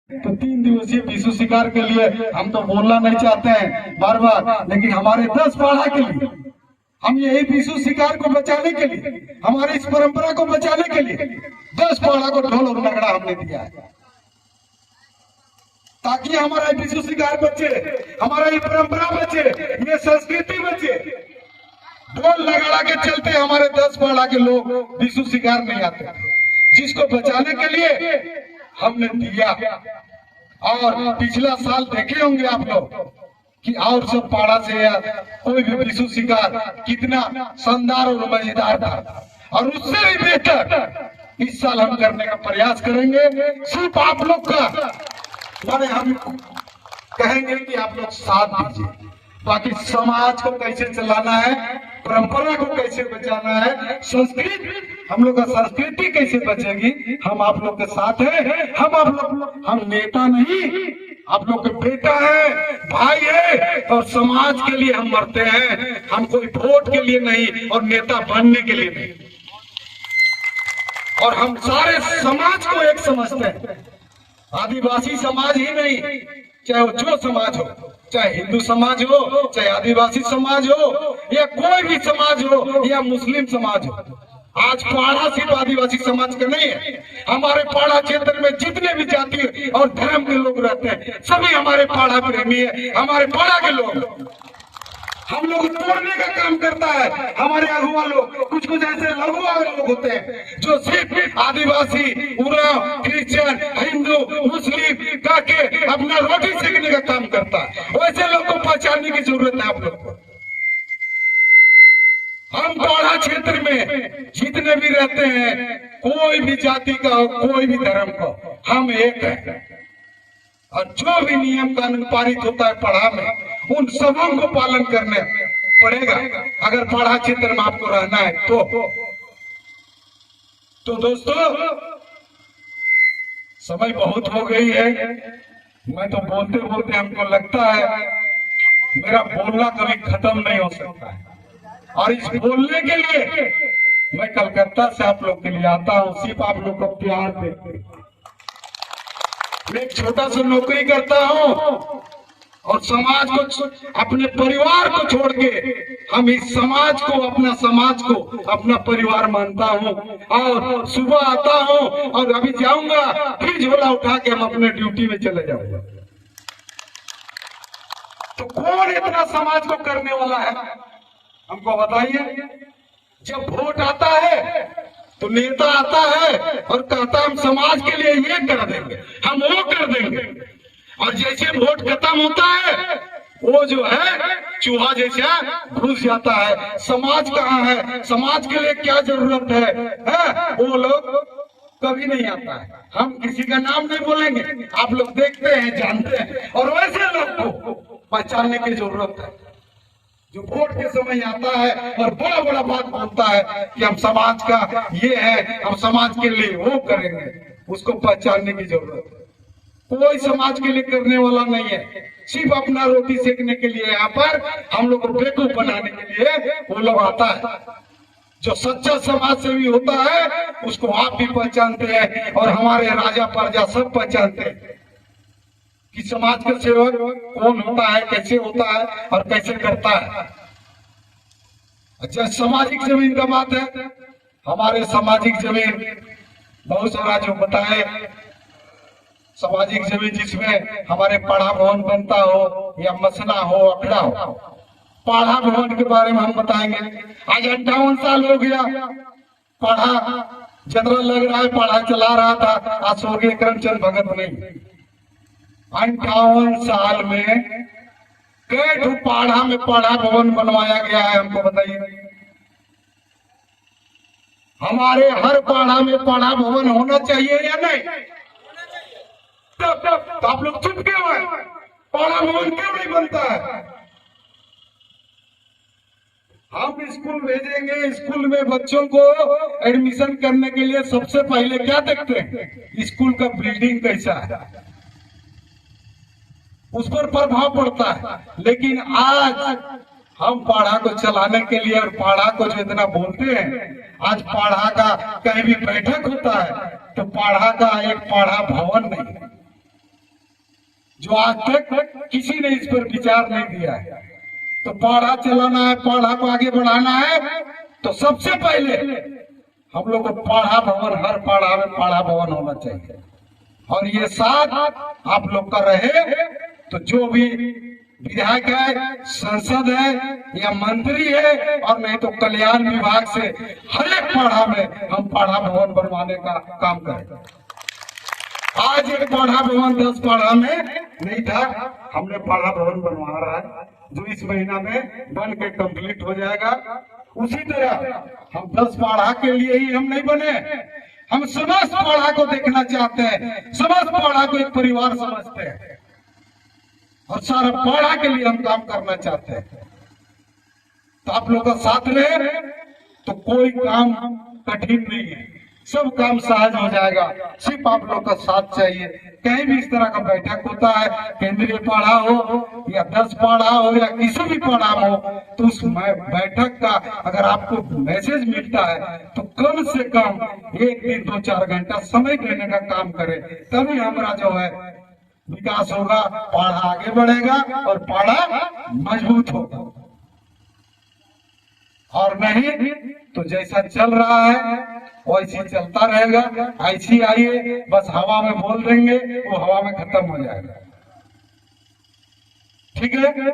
तो 3 दिवसीय विश्व शिकार के लिए हम तो बोलना नहीं चाहते हैं बार बार, लेकिन हमारे 10 पाड़ा के लिए, हम यही विश्व शिकार को बचाने के लिए, हमारी इस परंपरा को बचाने के लिए 10 पाड़ा को ढोल और नगड़ा हमने दिया है, ताकि हमारा विश्व शिकार बचे, हमारा ये परंपरा बचे, ये संस्कृति बचे। ढोल नगाड़ा के चलते हमारे 10 पाड़ा के लोग विश्व शिकार नहीं आते, जिसको बचाने के लिए हमने दिया। और पिछला साल देखे होंगे आप लोग कि और सब पाड़ा से या कोई भी विश्व शिकार कितना शानदार और मजेदार था, और उससे भी बेहतर इस साल हम करने का प्रयास करेंगे। सिर्फ आप लोग का माने हम कहेंगे कि आप लोग साथ दीजिए, बाकी समाज को कैसे चलाना है, परंपरा को कैसे बचाना है, संस्कृति, हम लोग का संस्कृति कैसे बचेगी, हम आप लोग के साथ हैं। हम नेता नहीं, आप लोग के बेटा है, भाई है, और समाज के लिए हम मरते हैं। हम कोई वोट के लिए नहीं और नेता बनने के लिए नहीं, और हम सारे समाज को एक समझते हैं। आदिवासी समाज ही नहीं, चाहे वो जो समाज हो, चाहे हिंदू समाज हो, चाहे आदिवासी समाज हो, या कोई भी समाज हो, या मुस्लिम समाज हो। आज पाड़ा सिर्फ आदिवासी समाज का नहीं है, हमारे पाड़ा क्षेत्र में जितने भी जाति और धर्म के लोग रहते हैं सभी हमारे पाड़ा प्रेमी है, हमारे पाड़ा के लोग। हम लोग तोड़ने का काम करता है हमारे अगुआ लोग, कुछ ऐसे लघुआ लोग होते हैं जो सिर्फ आदिवासी, उरांव, क्रिश्चियन, हिंदू, मुस्लिम करके अपना रोटी सेकने का काम करता है। वैसे लोग को पहचानने की जरूरत है आप लोग को। हम पाड़ा क्षेत्र में जितने भी रहते हैं, कोई भी जाति का हो, कोई भी धर्म का, हम एक है, और जो भी नियम कानून पारित होता है पाड़ा में, उन सबों को पालन करने पड़ेगा अगर पाड़ा क्षेत्र में आपको रहना है तो दोस्तों समय बहुत हो गई है। मैं तो बोलते बोलते हमको लगता है मेरा बोलना कभी खत्म नहीं हो सकता है, और इस बोलने के लिए मैं कलकत्ता से आप लोग के लिए आता हूँ, सिर्फ आप लोग को प्यार देते। मैं एक छोटा सा नौकरी करता हूँ और समाज को, अपने परिवार को छोड़ के हम इस समाज को, अपना समाज को अपना परिवार मानता हूँ। और सुबह आता हूँ और अभी जाऊंगा, फिर झोला उठा के हम अपने ड्यूटी में चले जाऊंगा। तो कौन इतना समाज को करने वाला है, हमको बताइए। जब वोट आता है तो नेता आता है और कहता हम समाज के लिए ये कर देंगे, हम वो कर देंगे, और जैसे वोट खत्म होता है वो जो है चूहा जैसा घुस जाता है। समाज कहाँ है, समाज के लिए क्या जरूरत है वो लोग कभी नहीं आता है। हम किसी का नाम नहीं बोलेंगे, आप लोग देखते हैं, जानते हैं, और वैसे लोग को पहचानने की जरूरत है जो वोट के समय आता है और बड़ा बड़ा बात बोलता है कि हम समाज का ये है, हम समाज के लिए वो करेंगे। उसको पहचानने की जरूरत है। कोई समाज के लिए करने वाला नहीं है, सिर्फ अपना रोटी सेकने के लिए यहाँ पर हम लोग को बेवकूफ बनाने के लिए वो लोग आता है। जो सच्चा समाज सेवी होता है उसको आप भी पहचानते हैं, और हमारे राजा प्रजा सब पहचानते हैं कि समाज का सेवक कौन होता है, कैसे होता है और कैसे करता है। अच्छा, सामाजिक जमीन का बात है। हमारे सामाजिक जमीन बहुत सारा जो बताए, सामाजिक जमीन जिसमें हमारे पाड़ा भवन बनता हो या मसना हो, अखड़ा हो। पाड़ा भवन के बारे में हम बताएंगे। आज 58 साल हो गया पाड़ा जनरल लग रहा है, पाड़ा चला रहा था आज स्वर्गीय करमचंद भगत नहीं। 58 साल में कई पाड़ा में पाड़ा भवन बनवाया गया है, हमको बताइए। हमारे हर पाड़ा में पाड़ा भवन होना चाहिए या नहीं? तो आप लोग चुप क्यों है? पाड़ा भवन क्यों नहीं बनता है? हम स्कूल भेजेंगे, स्कूल में बच्चों को एडमिशन करने के लिए सबसे पहले क्या देखते हैं? स्कूल का बिल्डिंग कैसा है, उस पर प्रभाव पड़ता है। लेकिन आज हम पाड़ा को चलाने के लिए और पाड़ा को जो इतना बोलते हैं, आज पाड़ा का कहीं भी बैठक होता है तो पाड़ा का एक पाड़ा भवन नहीं है। जो आज तक किसी ने इस पर विचार नहीं दिया है। तो पढ़ा चलाना है, पढ़ा को आगे बढ़ाना है, तो सबसे पहले हम लोग को पढ़ा भवन, हर पढ़ा में पढ़ा भवन होना चाहिए। और ये साथ आप लोग का रहे तो जो भी विधायक है, सांसद है या मंत्री है, और नहीं तो कल्याण विभाग से हर एक पढ़ा में हम पढ़ा भवन बनवाने का काम करें। आज एक पढ़ा भवन 10 पढ़ा में नहीं था, हमने पढ़ा भवन बनवा रहा है जो इस महीना में बन के कंप्लीट हो जाएगा। उसी तरह हम 10 पढ़ा के लिए ही हम नहीं बने, हम समस्त पढ़ा को देखना चाहते हैं, समस्त पढ़ा को एक परिवार समझते हैं और सारा पढ़ा के लिए हम काम करना चाहते हैं। तो आप लोग का साथ रहे तो कोई काम कठिन नहीं है, सब काम सहज हो जाएगा। सिर्फ आप लोग का साथ चाहिए। कहीं भी इस तरह का बैठक होता है, केंद्रीय पढ़ा हो या 10 पढ़ा हो या किसी भी पढ़ा हो, तो उस बैठक का अगर आपको मैसेज मिलता है तो कम से कम 1 दिन 2-4 घंटा समय देने का काम करें, तभी हमारा जो है विकास होगा, पढ़ा आगे बढ़ेगा और पढ़ा मजबूत होगा। और नहीं तो जैसा चल रहा है वैसे चलता रहेगा। ऐसी आइए बस हवा में बोल देंगे, वो हवा में खत्म हो जाएगा। ठीक है।